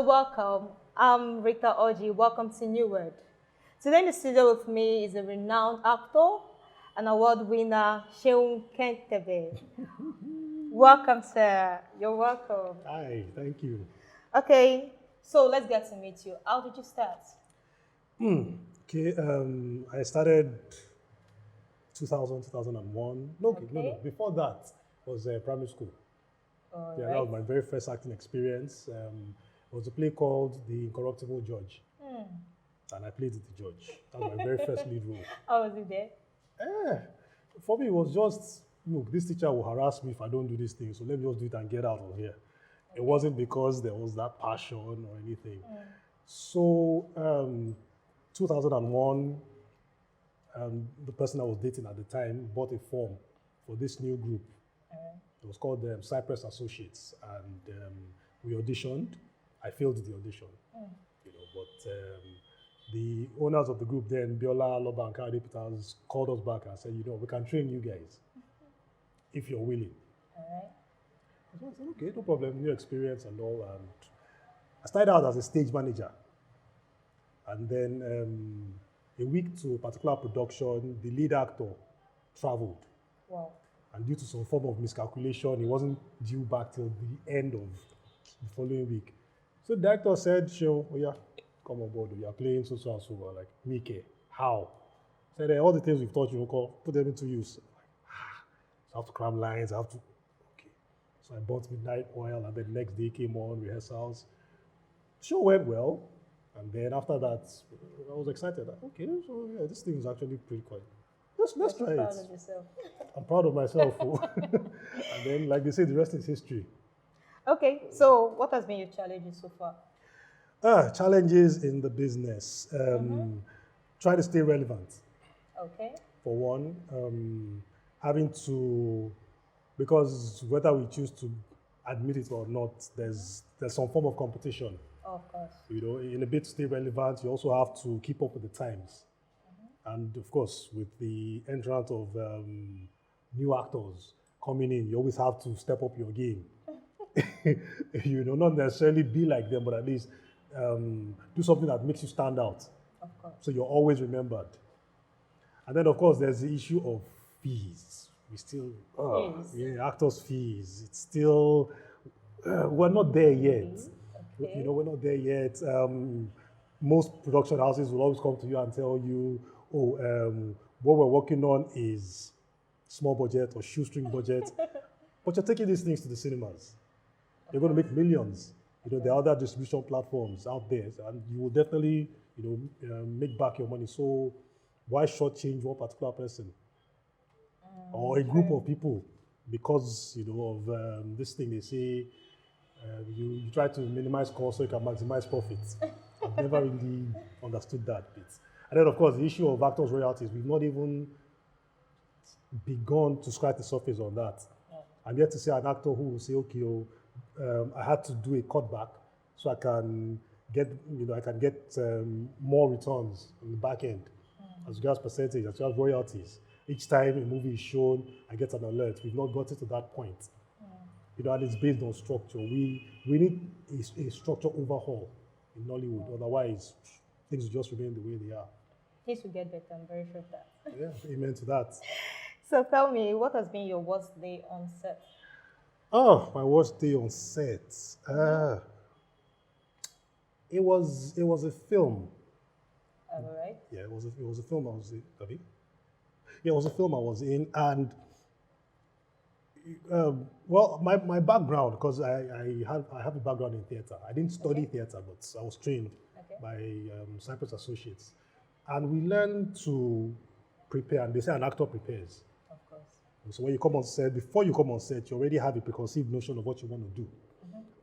welcome. I'm Rita Oji. Welcome to New World. Today in the studio with me is a renowned actor, an award winner, SEUN Kentebe. Welcome, sir. You're welcome. Hi, thank you. Okay, so let's get to meet you. How did you start? Okay, I started 2000, 2001. No, okay, no, Okay. before that was primary school. All Yeah, that right. was my very first acting experience. It was a play called The Incorruptible Judge, and I played the judge. That was my very first lead role. How was it there? Eh, for me, it was just, look, this teacher will harass me if I don't do this thing, so let me just do it and get out of here. It wasn't because there was that passion or anything. So, 2001, the person I was dating at the time bought a form for this new group. It was called Cypress Associates, and we auditioned. I failed the audition, but the owners of the group then, Biola, Loba, and Kade Peters, called us back and said, we can train you guys if you're willing. All right. So I said, okay, no problem, new experience and all. And I started out as a stage manager. And then a week to a particular production, the lead actor traveled. Wow. And due to some form of miscalculation, he wasn't due back till the end of the following week. So the director said, "Sure, oh yeah, come on board. You are playing so and so." I'm like, Mike, how? Said, all the things we've taught you, put them into use. I'm like, so I have to cram lines, I have to, okay. So I bought midnight oil, and then the next day came on, rehearsals. The show went well. And then after that, I was excited. Okay, so yeah, this thing is actually pretty quiet. Let's try Proud it. of yourself. I'm proud of myself. And then, like they say, the rest is history. Okay, so what has been your challenges so far? Challenges in the business. Try to stay relevant. Okay. For one, having to, because whether we choose to admit it or not, there's some form of competition. Of course. In a bit to stay relevant, you also have to keep up with the times. And of course, with the entrance of new actors coming in, you always have to step up your game. Not necessarily be like them, but at least do something that makes you stand out. Of course. So you're always remembered. And then, of course, there's the issue of fees. We still, actors' fees. It's still, we're not there yet. Okay. We're not there yet. Most production houses will always come to you and tell you, what we're working on is small budget or shoestring budget. But you're taking these things to the cinemas. You're going to make millions. There are other distribution platforms out there, and you will definitely, make back your money. So why shortchange one particular person or a group of people because, of this thing they say, you try to minimize costs so you can maximize profits. I've never really understood that bit. And then, of course, the issue of actors' royalties, we've not even begun to scratch the surface on that. I'm yet to see an actor who will say, okay, I had to do a cutback so I can get, more returns on the back end, as regards percentage, as regards royalties. Each time a movie is shown, I get an alert. We've not gotten to that point. And it's based on structure. We need a structure overhaul in Nollywood. Otherwise, things will just remain the way they are. Things will get better, I'm very sure of that. Yeah, amen to that. So tell me, what has been your worst day on set? Oh, my worst day on set. It was a film. All right. Yeah, it was a film I was in. Have you? Yeah, it was a film I was in, and my background, because I have a background in theater. I didn't study theater, but I was trained by Cypress Associates, and we learned to prepare. And they say an actor prepares. Of course. So when you come on set, before you come on set, you already have a preconceived notion of what you want to do.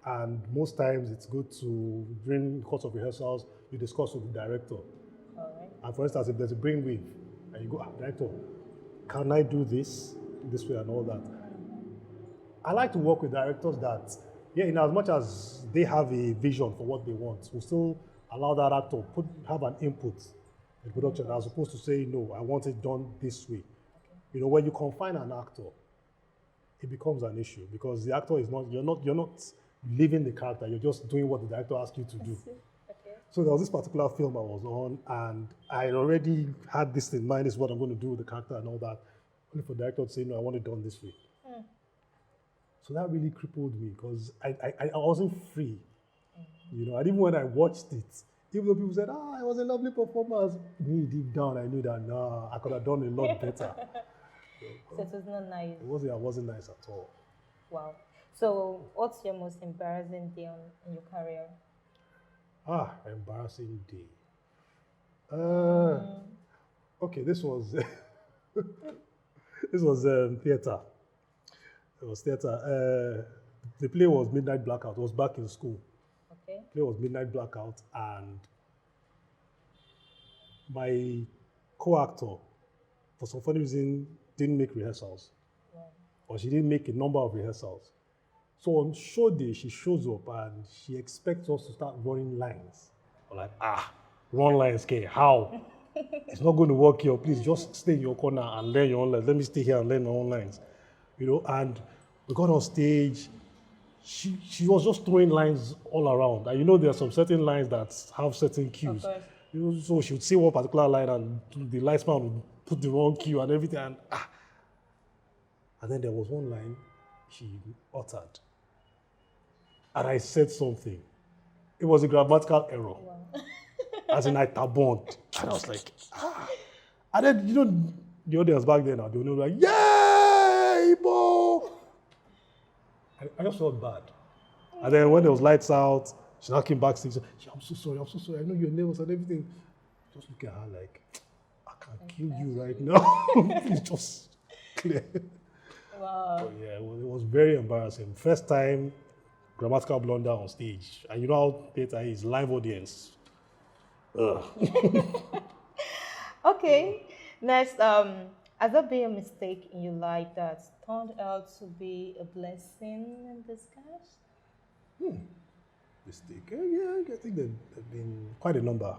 And most times it's good to, during the course of rehearsals, you discuss with the director. All right. And for instance, if there's a brainwave, and you go, director, can I do this way and all that? I like to work with directors that, in as much as they have a vision for what they want, will still allow that actor have an input in production, as opposed to say, no, I want it done this way. When you confine an actor, it becomes an issue because the actor is not, you're not living the character. You're just doing what the director asked you to do. Okay. So there was this particular film I was on, and I already had this in mind, this is what I'm going to do with the character and all that. Only for the director to say, no, I want it done this way. So that really crippled me because I wasn't free. You know, and even when I watched it, even though people said, it was a lovely performance, me deep down, I knew that, I could have done a lot better. So it was not nice. It wasn't nice at all. Wow. So what's your most embarrassing day in your career? Embarrassing day. Okay, this was theater. It was theater. The play was Midnight Blackout. It was back in school. Okay. The play was Midnight Blackout, and my co-actor, for some funny reason, didn't make rehearsals. Wow. Or she didn't make a number of rehearsals. So on show day, she shows up and she expects us to start running lines. We're like, run lines, okay, how? It's not going to work here. Please just stay in your corner and learn your own lines. Let me stay here and learn my own lines. You know, and we got on stage. She was just throwing lines all around. And you know, there are some certain lines that have certain cues. You know, so she would say one particular line and the lightsman would put the wrong cue and everything. And then there was one line she uttered. And I said something. It was a grammatical error. Wow. As in I tabond. And I was like, And then, you know, the audience back then, they were like, yay, Ibo! I just felt bad. And then when there was lights out, she now came backstage and said, I'm so sorry. I know your nails and everything. Just look at her like, I can kill you right now. Please just clear. Wow. But yeah, it was very embarrassing. First time, grammatical blunder on stage. And you know how theater is, live audience. Okay. Next, has there been a mistake in your life that turned out to be a blessing in disguise? Mistake? Yeah, I think there have been quite a number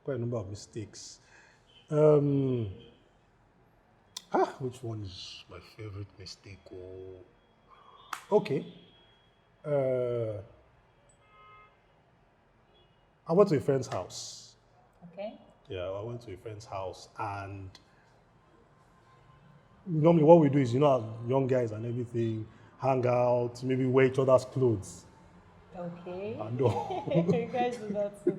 of mistakes. Which one is my favorite mistake? Okay. I went to a friend's house. Okay. Yeah, I went to a friend's house, and normally what we do is, you know, young guys and everything, hang out, maybe wear each other's clothes. Okay. And You guys do that too.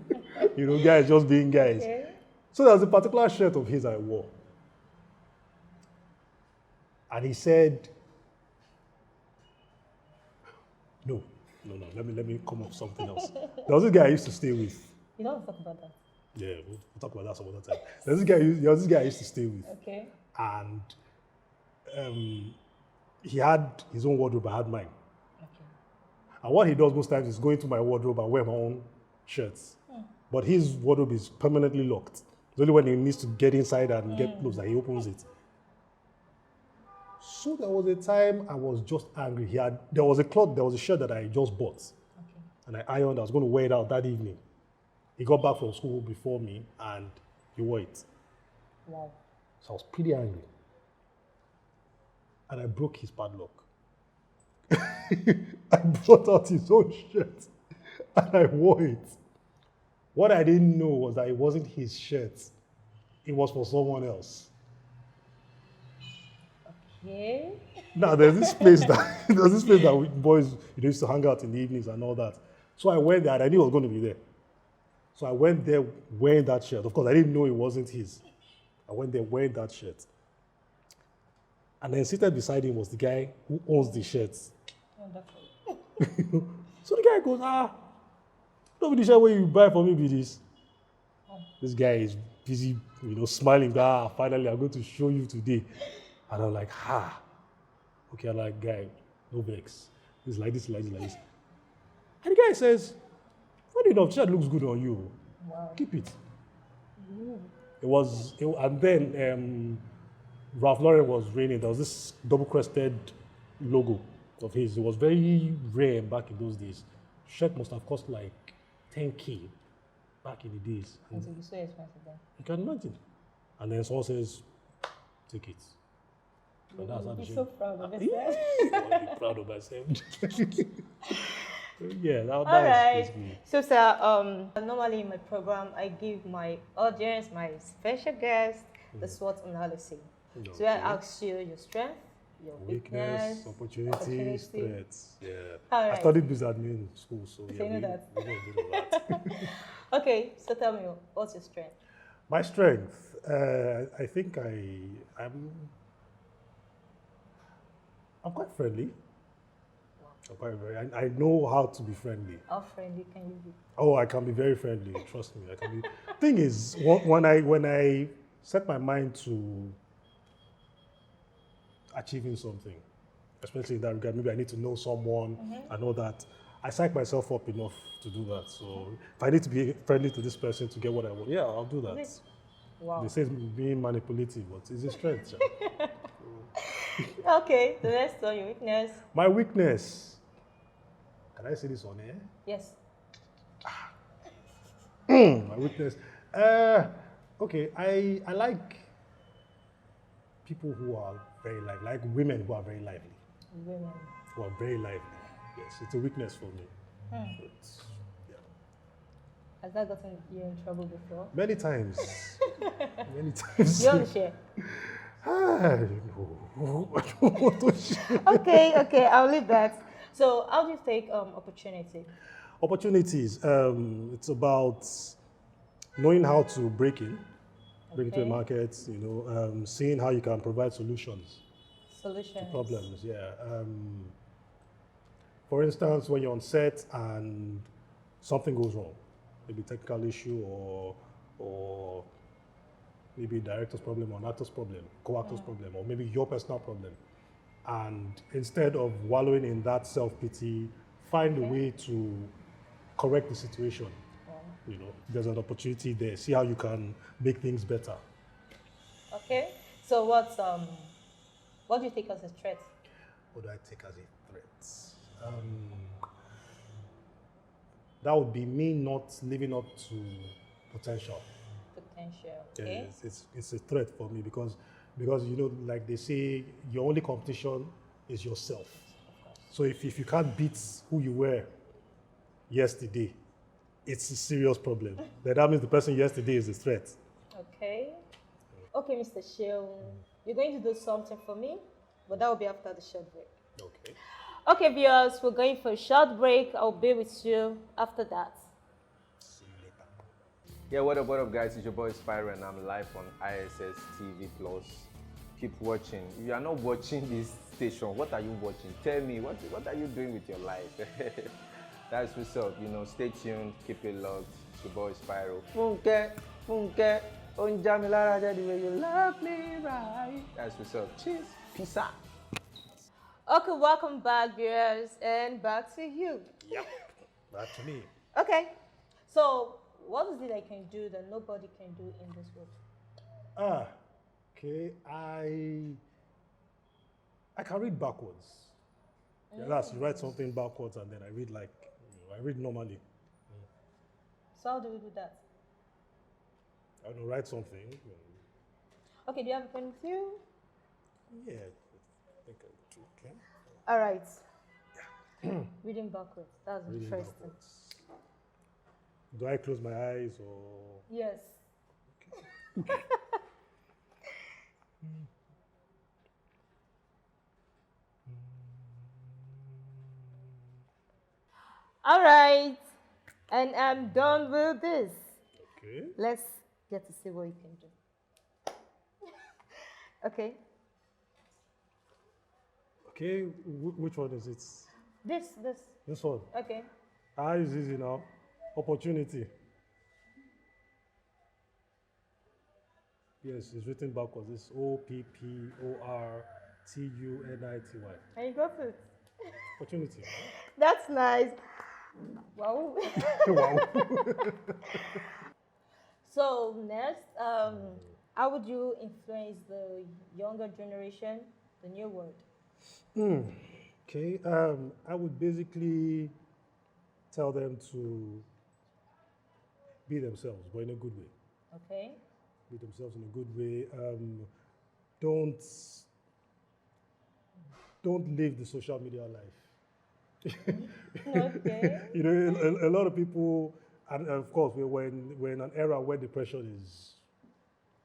you know, guys just being guys. Okay. So there was a particular shirt of his I wore. And he said, no, let me come up with something else. There was this guy I used to stay with. You don't talk about that. Yeah, we'll talk about that some other time. There was this guy I used to stay with. Okay. And he had his own wardrobe, I had mine. Okay. And what he does most times is go into my wardrobe and wear my own shirts. But his wardrobe is permanently locked. It's only when he needs to get inside and get clothes that he opens it. So there was a time I was just angry. There was a shirt that I just bought. Okay. And I ironed, I was going to wear it out that evening. He got back from school before me and he wore it. Wow. So I was pretty angry. And I broke his padlock. I brought out his own shirt and I wore it. What I didn't know was that it wasn't his shirt. It was for someone else. Okay. Now there's this place that we boys used to hang out in the evenings and all that. So I went there and I knew I was going to be there. So I went there wearing that shirt. Of course, I didn't know it wasn't his. I went there wearing that shirt. And then seated beside him was the guy who owns the shirts. Wonderful. So the guy goes, don't be the shirt where you buy for me be this. This guy is busy, smiling. Finally, I'm going to show you today. And I'm like, okay, I'm like, guy, no vex. This like this, like this, like this. And the guy says, funny enough, shirt looks good on you. Wow. Keep it. And then Ralph Lauren was reigning. There was this double-crested logo of his. It was very rare back in those days. Shirt must have cost like 10K back in the days. It would be so expensive then. You can imagine. And then someone says, take it. And that's how You'll the be shirt. so proud of yourself. I'll be proud of myself. So yeah, that All was right. basically. So, sir, normally in my program, I give my audience, my special guest, the SWOT analysis. So I Okay. ask you your strength, your weakness, Weakness, opportunities, opportunity. threats. Yeah. All I right. studied business admin in school, so So yeah, you know that. we know a bit of that. Okay. So tell me, what's your strength? My strength, I think I'm quite friendly. I'm quite very. I know how to be friendly. How friendly can you be? Oh, I can be very friendly. Trust me, I can be. Thing is, when I set my mind to achieving something, especially in that regard, maybe I need to know someone and all that. I psych myself up enough to do that. So if I need to be friendly to this person to get what I want, yeah, I'll do that. Wow. They say it's being manipulative, but it's a strength. Sha. Okay. The next one, your weakness. My weakness. Can I say this on air? Yes. My weakness. Okay, I like people who are very lively, like women who are very lively. Women. Who are very lively. Yes, it's a weakness for me. But, yeah. Has that gotten you in trouble before? Many times. Many times. You want to share? I don't know. I don't want to share. Okay, I'll leave that. So, how do you take opportunity? Opportunities. It's about knowing how to break into a Okay. market, seeing how you can provide solutions Solutions. to problems. Yeah. For instance, when you're on set and something goes wrong, maybe technical issue or maybe director's problem or an actor's problem, co-actor's problem, or maybe your personal problem. And instead of wallowing in that self-pity, find a way to correct the situation. There's an opportunity there. See how you can make things better. Okay. So, what do you take as a threat? What do I take as a threat? That would be me not living up to potential. Potential. Yeah, Okay. it's a threat for me because like they say, your only competition is yourself. So if you can't beat who you were yesterday, it's a serious problem. Then that means the person yesterday is a threat. Okay. Okay, Mr. Sheung, you're going to do something for me, but that will be after the short break. Okay. Okay, viewers, we're going for a short break. I'll be with you after that. See you later. Yeah, what up, guys? It's your boy Spyro, and I'm live on ISS TV Plus. Keep watching. If you are not watching this station, what are you watching? Tell me, what are you doing with your life? That's what's up. Stay tuned, keep it locked. It's your boy Spyro. Funke, Onjamilara, the way you love me, right? That's what's up. Cheers. Peace out. Okay, welcome back, viewers, and back to you. Yep. Back to me. Okay, so what is it I can do that nobody can do in this world? Okay. I can read backwards. Yeah, that's you write something backwards and then I read I read normally. So how do we do that? I don't know, write something. Okay, do you have a pen with you? Yeah, I think I do. Okay. All right. Reading backwards. That's Reading interesting. backwards. Do I close my eyes or? Yes. All right. And I'm done with this. Okay. Let's get to see what you can do. Okay. Okay, which one is it? This. This one. Okay. Is easy now. Opportunity. Yes, it's written backwards. It's OPPORTUNITY. And you got it. Opportunity. That's nice. Wow. Wow. So next, how would you influence the younger generation, the new world? Okay, I would basically tell them to be themselves, but in a good way. Okay. Be themselves in a good way. Don't live the social media life. Okay. You know, a lot of people, and of course, we're in an era where depression is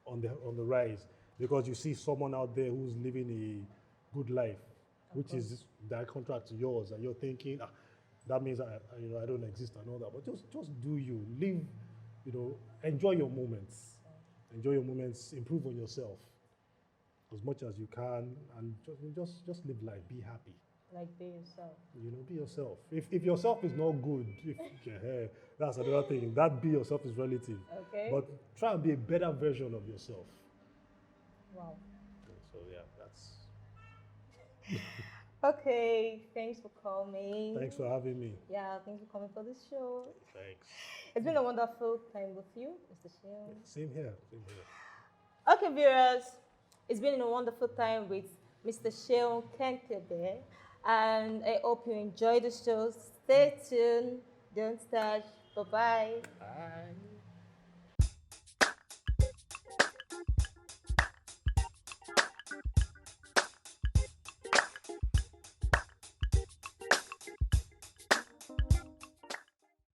on the rise because you see someone out there who's living a good life, which is direct contract to yours, and you're thinking, that means I don't exist and all that. But just do you live, enjoy your moments, improve on yourself as much as you can, and just live life, be happy. Like be yourself. Be yourself. If yourself is not good, that's another thing. That be yourself is relative. Okay. But try and be a better version of yourself. Wow. So yeah, that's. Okay, thanks for coming. Thanks for having me. Yeah, thanks for coming for this show. Thanks. It's been a wonderful time with you, Mr. Sheung. Same here. Okay, viewers, it's been a wonderful time with Mr. SEUN Kentebe, and I hope you enjoy the show. Stay tuned. Don't touch. Bye-bye. Bye.